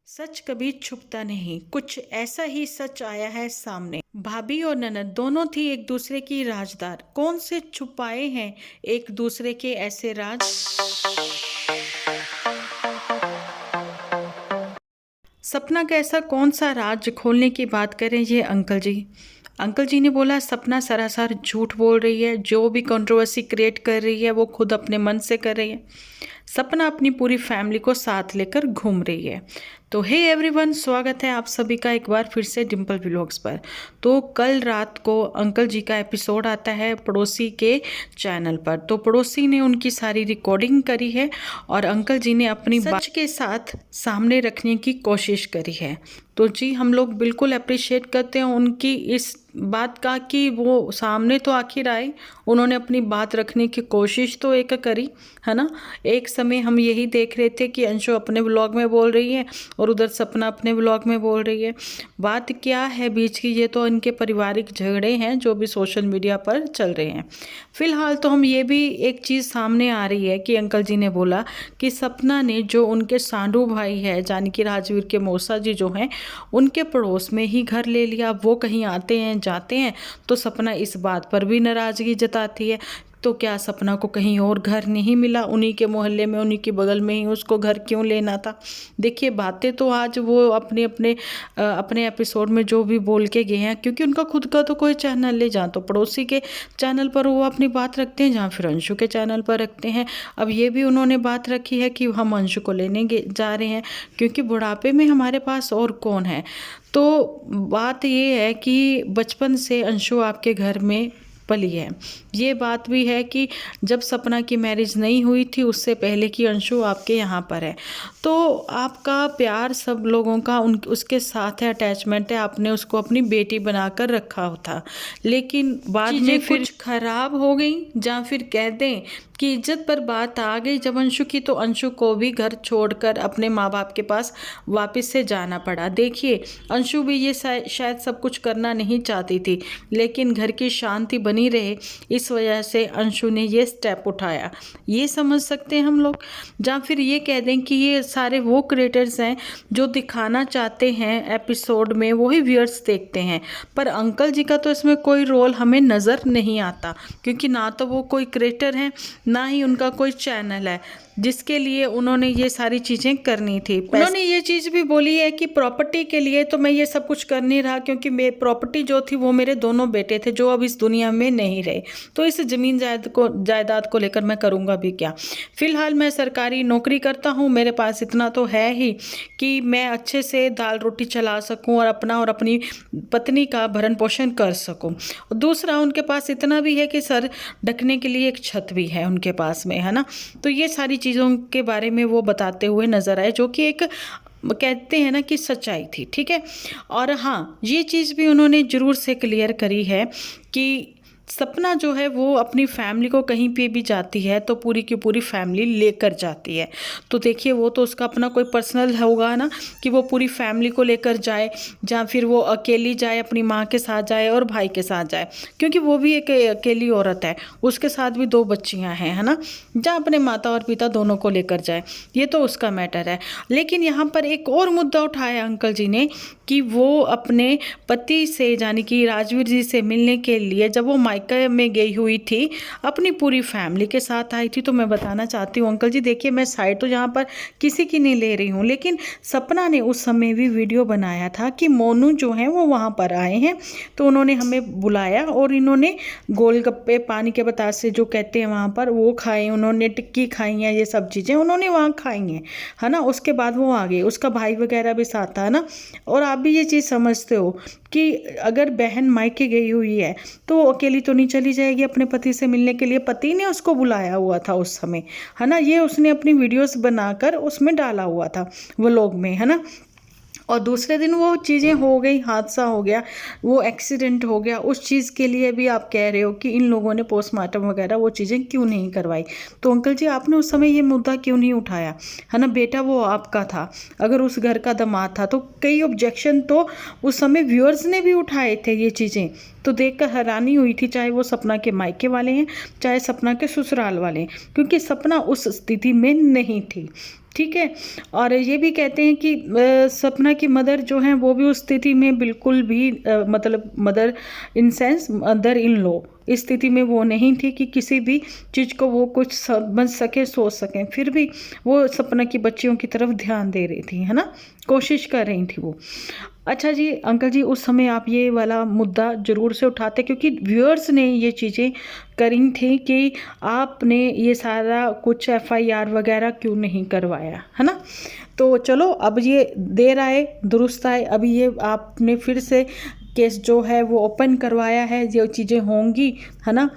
सच कभी छुपता नहीं, कुछ ऐसा ही सच आया है सामने। भाभी और ननद दोनों थी एक दूसरे की राजदार। कौन से छुपाए हैं एक दूसरे के ऐसे राज? सपना का ऐसा कौन सा राज खोलने की बात करें ये अंकल जी ने बोला सपना सरासर झूठ बोल रही है। जो भी कंट्रोवर्सी क्रिएट कर रही है वो खुद अपने मन से कर रही है। सपना अपनी पूरी फैमिली को साथ लेकर घूम रही है। तो हे एवरीवन, स्वागत है आप सभी का एक बार फिर से डिम्पल व्लॉग्स पर। तो कल रात को अंकल जी का एपिसोड आता है पड़ोसी के चैनल पर। तो पड़ोसी ने उनकी सारी रिकॉर्डिंग करी है और अंकल जी ने अपनी सच के साथ सामने रखने की कोशिश करी है। तो जी हम लोग बिल्कुल अप्रिशिएट करते हैं उनकी इस बात का कि वो सामने तो आखिर आए, उन्होंने अपनी बात रखने की कोशिश तो एक करी, है ना। एक समय हम यही देख रहे थे कि अंशु अपने व्लॉग में बोल रही है और उधर सपना अपने व्लॉग में बोल रही है। बात क्या है बीच की, ये तो इनके पारिवारिक झगड़े हैं जो भी सोशल मीडिया पर चल रहे हैं। फिलहाल तो हम ये भी एक चीज़ सामने आ रही है कि अंकल जी ने बोला कि सपना ने जो उनके सांडू भाई है जानकी राजवीर के मौसा जी जो हैं उनके पड़ोस में ही घर ले लिया। वो कहीं आते हैं जाते हैं तो सपना इस बात पर भी नाराज़गी जताती है। तो क्या सपना को कहीं और घर नहीं मिला? उन्हीं के मोहल्ले में, उन्हीं के बगल में ही उसको घर क्यों लेना था? देखिए बातें तो आज वो अपने एपिसोड में जो भी बोल के गए हैं, क्योंकि उनका खुद का तो कोई चैनल नहीं, जहाँ तो पड़ोसी के चैनल पर वो अपनी बात रखते हैं, जहाँ फिर अंशु के चैनल पर रखते हैं। अब ये भी उन्होंने बात रखी है कि हम अंशु को लेने जा रहे हैं क्योंकि बुढ़ापे में हमारे पास और कौन है। तो बात ये है कि बचपन से अंशु आपके घर में पली है। ये बात भी है कि जब सपना की मैरिज नहीं हुई थी उससे पहले की अंशु आपके यहाँ पर है। तो आपका प्यार सब लोगों का उसके साथ है, अटैचमेंट है, आपने उसको अपनी बेटी बनाकर रखा था। लेकिन बाद में फिर कुछ खराब हो गई, या फिर कह दें कि इज्जत पर बात आ गई जब अंशु की, तो अंशु को भी घर छोड़कर अपने माँ बाप के पास वापस से जाना पड़ा। देखिए अंशु भी ये शायद सब कुछ करना नहीं चाहती थी, लेकिन घर की शांति बनी रहे इस वजह से अंशु ने ये स्टेप उठाया। ये समझ सकते हैं हम लोग। या फिर ये कह दें कि ये सारे वो क्रिएटर्स हैं जो दिखाना चाहते हैं एपिसोड में वही व्यूअर्स देखते हैं, पर अंकल जी का तो इसमें कोई रोल हमें नज़र नहीं आता, क्योंकि ना तो वो कोई क्रिएटर हैं ना ही उनका कोई चैनल है जिसके लिए उन्होंने ये सारी चीज़ें करनी थी। उन्होंने ये चीज़ भी बोली है कि प्रॉपर्टी के लिए तो मैं ये सब कुछ कर नहीं रहा, क्योंकि मेरी प्रॉपर्टी जो थी वो मेरे दोनों बेटे थे जो अब इस दुनिया में नहीं रहे, तो इस ज़मीन जायदाद को लेकर मैं करूँगा भी क्या। फ़िलहाल मैं सरकारी नौकरी करता हूँ, मेरे पास इतना तो है ही कि मैं अच्छे से दाल रोटी चला सकूँ और अपना और अपनी पत्नी का भरण पोषण कर सकूँ। दूसरा उनके पास इतना भी है कि सर ढकने के लिए एक छत भी है उनके पास में, है ना। तो ये सारी चीज़ों के बारे में वो बताते हुए नज़र आए, जो कि एक कहते हैं ना कि सच्चाई थी, ठीक है। और हाँ ये चीज़ भी उन्होंने ज़रूर से क्लियर करी है कि सपना जो है वो अपनी फैमिली को कहीं पे भी जाती है तो पूरी की पूरी फैमिली लेकर जाती है। तो देखिए वो तो उसका अपना कोई पर्सनल होगा ना कि वो पूरी फैमिली को लेकर जाए, या फिर वो अकेली जाए, अपनी माँ के साथ जाए और भाई के साथ जाए, क्योंकि वो भी एक अकेली औरत है, उसके साथ भी 2 बच्चियाँ हैं, है ना। जहाँ अपने माता और पिता दोनों को लेकर जाए, ये तो उसका मैटर है। लेकिन यहाँ पर एक और मुद्दा उठाया अंकल जी ने कि वो अपने पति से यानी कि राजवीर जी से मिलने के लिए जब वो मायका में गई हुई थी अपनी पूरी फैमिली के साथ आई थी। तो मैं बताना चाहती हूँ अंकल जी, देखिए मैं साइड तो यहाँ पर किसी की नहीं ले रही हूँ, लेकिन सपना ने उस समय भी वीडियो बनाया था कि मोनू जो है वो वहाँ पर आए हैं, तो उन्होंने हमें बुलाया और इन्होंने गोलगप्पे, पानी के बतासे जो कहते हैं वहाँ पर, वो खाए, उन्होंने टिक्की खाई हैं, ये सब चीज़ें उन्होंने वहाँ खाई हैं, है ना। उसके बाद वो आ गए, उसका भाई वगैरह भी साथ था ना। और आप भी ये चीज़ समझते हो कि अगर बहन मायके गई हुई है तो वो अकेली तो नहीं चली जाएगी अपने पति से मिलने के लिए, पति ने उसको बुलाया हुआ था उस समय, है ना। ये उसने अपनी वीडियोस बनाकर उसमें डाला हुआ था व्लॉग में, है ना। और दूसरे दिन वो चीज़ें हो गई, हादसा हो गया, वो एक्सीडेंट हो गया, उस चीज़ के लिए भी आप कह रहे हो कि इन लोगों ने पोस्टमार्टम वगैरह वो चीज़ें क्यों नहीं करवाई। तो अंकल जी आपने उस समय ये मुद्दा क्यों नहीं उठाया, है ना। बेटा वो आपका था, अगर उस घर का दामाद था तो कई ऑब्जेक्शन तो उस समय व्यूअर्स ने भी उठाए थे। ये चीज़ें तो देखकर हैरानी हुई थी, चाहे वो सपना के मायके वाले हैं चाहे सपना के ससुराल वाले हैं, क्योंकि सपना उस स्थिति में नहीं थी। ठीक है। और ये भी कहते हैं कि सपना की मदर जो है वो भी उस स्थिति में बिल्कुल भी मतलब mother in sense mother in law इस स्थिति में वो नहीं थी कि किसी भी चीज़ को वो कुछ समझ सके सोच सकें, फिर भी वो सपना की बच्चियों की तरफ ध्यान दे रही थी, है ना, कोशिश कर रही थी वो। अच्छा जी अंकल जी, उस समय आप ये वाला मुद्दा ज़रूर से उठाते क्योंकि व्यूअर्स ने ये चीज़ें करी थी कि आपने ये सारा कुछ एफआईआर वगैरह क्यों नहीं करवाया, है ना। तो चलो अब ये देर आए दुरुस्त आए, अभी ये आपने फिर से केस जो है वो ओपन करवाया है, जो चीज़ें होंगी, है ना,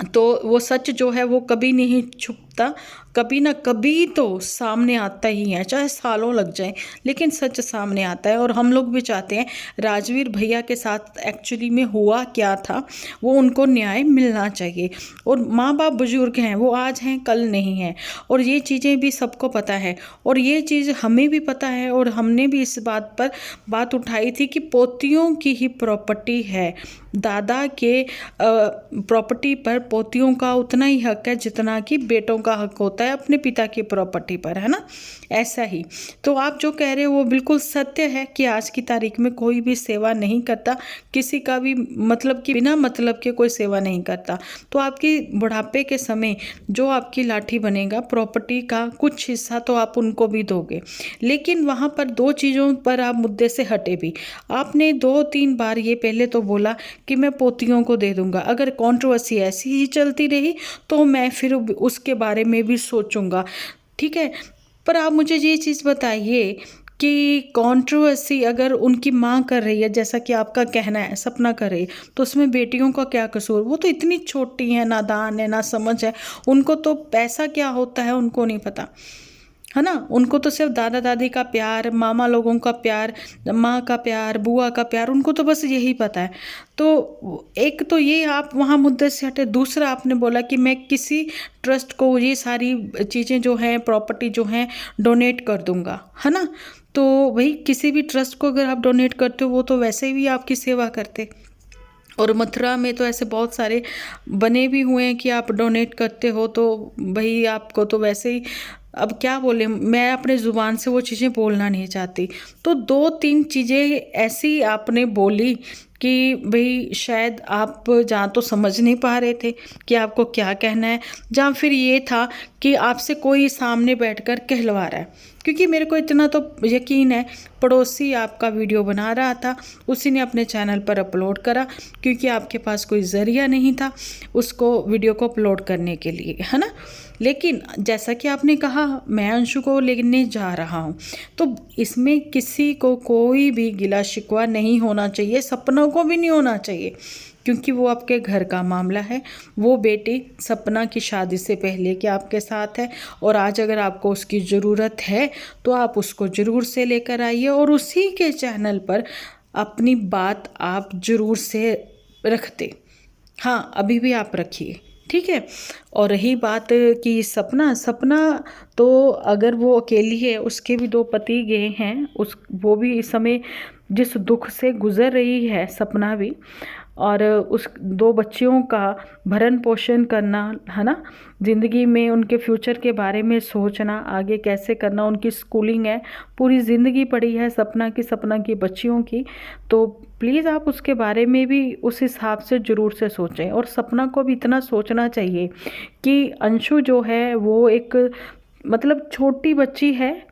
तो वो सच जो है वो कभी नहीं छुपता, कभी ना कभी तो सामने आता ही है, चाहे सालों लग जाए, लेकिन सच सामने आता है। और हम लोग भी चाहते हैं राजवीर भैया के साथ एक्चुअली में हुआ क्या था वो उनको न्याय मिलना चाहिए। और माँ बाप बुजुर्ग हैं, वो आज हैं कल नहीं हैं, और ये चीज़ें भी सबको पता है, और ये चीज़ हमें भी पता है, और हमने भी इस बात पर बात उठाई थी कि पोतियों की ही प्रॉपर्टी है, दादा के प्रॉपर्टी पर पोतियों का उतना ही हक है जितना कि बेटों का हक होता है अपने पिता की प्रॉपर्टी पर, है ना। ऐसा ही तो आप जो कह रहे हो वो बिल्कुल सत्य है कि आज की तारीख में कोई भी सेवा नहीं करता, किसी का भी मतलब कि बिना मतलब के कोई सेवा नहीं करता। तो आपकी बुढ़ापे के समय जो आपकी लाठी बनेगा प्रॉपर्टी का कुछ हिस्सा तो आप उनको भी दोगे, लेकिन वहाँ पर दो चीज़ों पर आप मुद्दे से हटे भी। आपने 2-3 बार ये पहले तो बोला कि मैं पोतियों को दे दूंगा, अगर कंट्रोवर्सी ऐसी ही चलती रही तो मैं फिर उसके बारे में भी सोचूंगा, ठीक है। पर आप मुझे ये चीज़ बताइए कि कंट्रोवर्सी अगर उनकी माँ कर रही है, जैसा कि आपका कहना है सपना कर रही है, तो उसमें बेटियों का क्या कसूर? वो तो इतनी छोटी है, नादान है, ना समझ है, उनको तो पैसा क्या होता है उनको नहीं पता, है ना। उनको तो सिर्फ दादा दादी का प्यार, मामा लोगों का प्यार, माँ का प्यार, बुआ का प्यार, उनको तो बस यही पता है। तो एक तो ये आप वहाँ मुद्दे से हटे। दूसरा आपने बोला कि मैं किसी ट्रस्ट को ये सारी चीज़ें जो हैं प्रॉपर्टी जो हैं डोनेट कर दूंगा, है ना। तो भाई किसी भी ट्रस्ट को अगर आप डोनेट करते हो वो तो वैसे भी आपकी सेवा करते, और मथुरा में तो ऐसे बहुत सारे बने भी हुए हैं कि आप डोनेट करते हो, तो भाई आपको तो वैसे ही अब क्या बोले, मैं अपने ज़ुबान से वो चीज़ें बोलना नहीं चाहती। तो 2-3 चीज़ें ऐसी आपने बोली कि भाई शायद आप जहाँ तो समझ नहीं पा रहे थे कि आपको क्या कहना है, जहाँ फिर ये था कि आपसे कोई सामने बैठकर कहलवा रहा है। क्योंकि मेरे को इतना तो यकीन है पड़ोसी आपका वीडियो बना रहा था, उसी ने अपने चैनल पर अपलोड करा, क्योंकि आपके पास कोई ज़रिया नहीं था उसको वीडियो को अपलोड करने के लिए, है ना। लेकिन जैसा कि आपने कहा मैं अंशु को लेने जा रहा हूँ, तो इसमें किसी को कोई भी गिला शिकवा नहीं होना चाहिए, सपनों को भी नहीं होना चाहिए, क्योंकि वो आपके घर का मामला है। वो बेटी सपना की शादी से पहले के आपके साथ है, और आज अगर आपको उसकी ज़रूरत है तो आप उसको ज़रूर से लेकर आइए, और उसी के चैनल पर अपनी बात आप ज़रूर से रखते। हाँ अभी भी आप रखिए, ठीक है। और रही बात कि सपना तो अगर वो अकेली है, उसके भी 2 पति गए हैं, वो भी इस समय जिस दुख से गुजर रही है सपना भी, और उस 2 बच्चियों का भरण पोषण करना, है ना, ज़िंदगी में उनके फ्यूचर के बारे में सोचना, आगे कैसे करना, उनकी स्कूलिंग है, पूरी ज़िंदगी पड़ी है सपना की बच्चियों की। तो प्लीज़ आप उसके बारे में भी उस हिसाब से ज़रूर से सोचें, और सपना को भी इतना सोचना चाहिए कि अंशु जो है वो एक मतलब छोटी बच्ची है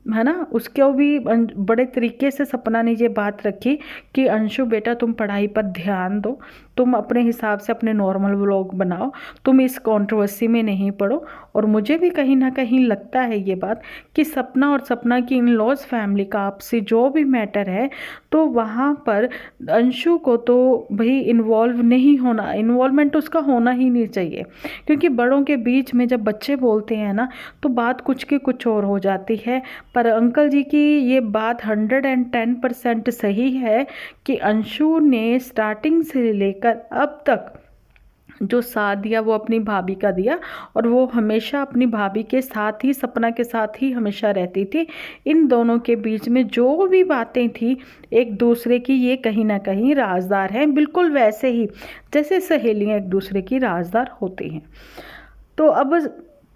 ना, उसको भी बड़े तरीके से सपना ने ये बात रखी कि अंशु बेटा तुम पढ़ाई पर ध्यान दो, तुम अपने हिसाब से अपने नॉर्मल व्लॉग बनाओ, तुम इस कंट्रोवर्सी में नहीं पड़ो। और मुझे भी कहीं ना कहीं लगता है ये बात कि सपना और सपना की इन लॉज फैमिली का आपसी जो भी मैटर है, तो वहाँ पर अंशु को तो भाई इन्वॉल्वमेंट उसका होना ही नहीं चाहिए, क्योंकि बड़ों के बीच में जब बच्चे बोलते हैं ना तो बात कुछ की कुछ और हो जाती है। पर अंकल जी की ये बात 110% सही है कि अंशु ने स्टार्टिंग से लेकर अब तक जो साथ दिया वो अपनी भाभी का दिया, और वो हमेशा अपनी भाभी के साथ ही, सपना के साथ ही हमेशा रहती थी। इन दोनों के बीच में जो भी बातें थी एक दूसरे की, ये कहीं ना कहीं राजदार हैं, बिल्कुल वैसे ही जैसे सहेलियां एक दूसरे की राजदार होती हैं। तो अब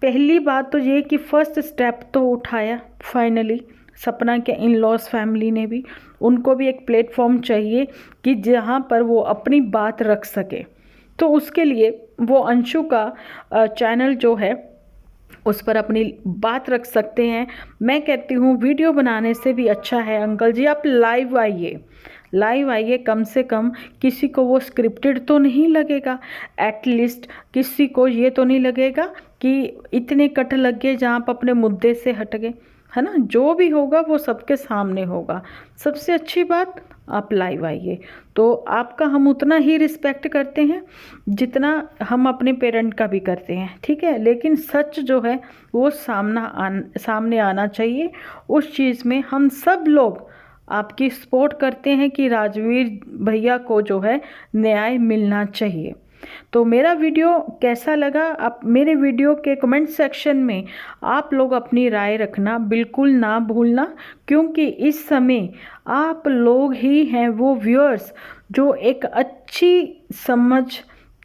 पहली बात तो ये कि फर्स्ट स्टेप तो उठाया फाइनली सपना के इन लॉज फैमिली ने भी, उनको भी एक प्लेटफॉर्म चाहिए कि जहाँ पर वो अपनी बात रख सके। तो उसके लिए वो अंशु का चैनल जो है उस पर अपनी बात रख सकते हैं। मैं कहती हूँ वीडियो बनाने से भी अच्छा है अंकल जी आप लाइव आइए, लाइव आइए, कम से कम किसी को वो स्क्रिप्टेड तो नहीं लगेगा, एटलीस्ट किसी को ये तो नहीं लगेगा कि इतने कट लग गए जहाँ आप अपने मुद्दे से हट गए, है ना। जो भी होगा वो सबके सामने होगा। सबसे अच्छी बात आप लाइव आइए। तो आपका हम उतना ही रिस्पेक्ट करते हैं जितना हम अपने पेरेंट का भी करते हैं, ठीक है। लेकिन सच जो है वो सामने आना चाहिए। उस चीज़ में हम सब लोग आपकी सपोर्ट करते हैं कि राजवीर भैया को जो है न्याय मिलना चाहिए। तो मेरा वीडियो कैसा लगा, आप मेरे वीडियो के कमेंट सेक्शन में आप लोग अपनी राय रखना बिल्कुल ना भूलना, क्योंकि इस समय आप लोग ही हैं वो व्यूअर्स जो एक अच्छी समझ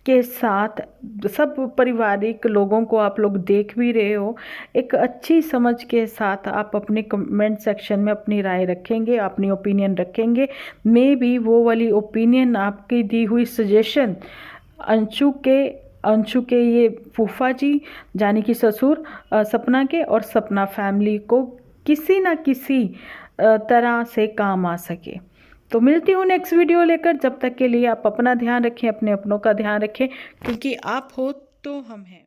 के साथ, सब पारिवारिक लोगों को आप लोग देख भी रहे हो, एक अच्छी समझ के साथ आप अपने कमेंट सेक्शन में अपनी राय रखेंगे, अपनी ओपिनियन रखेंगे। मे बी वो वाली ओपिनियन, आपकी दी हुई सजेशन अंशु के ये फूफा जी यानी कि ससुर सपना के और सपना फैमिली को किसी ना किसी तरह से काम आ सके। तो मिलती हूँ नेक्स्ट वीडियो लेकर। जब तक के लिए आप अपना ध्यान रखें, अपने अपनों का ध्यान रखें, क्योंकि आप हो तो हम हैं।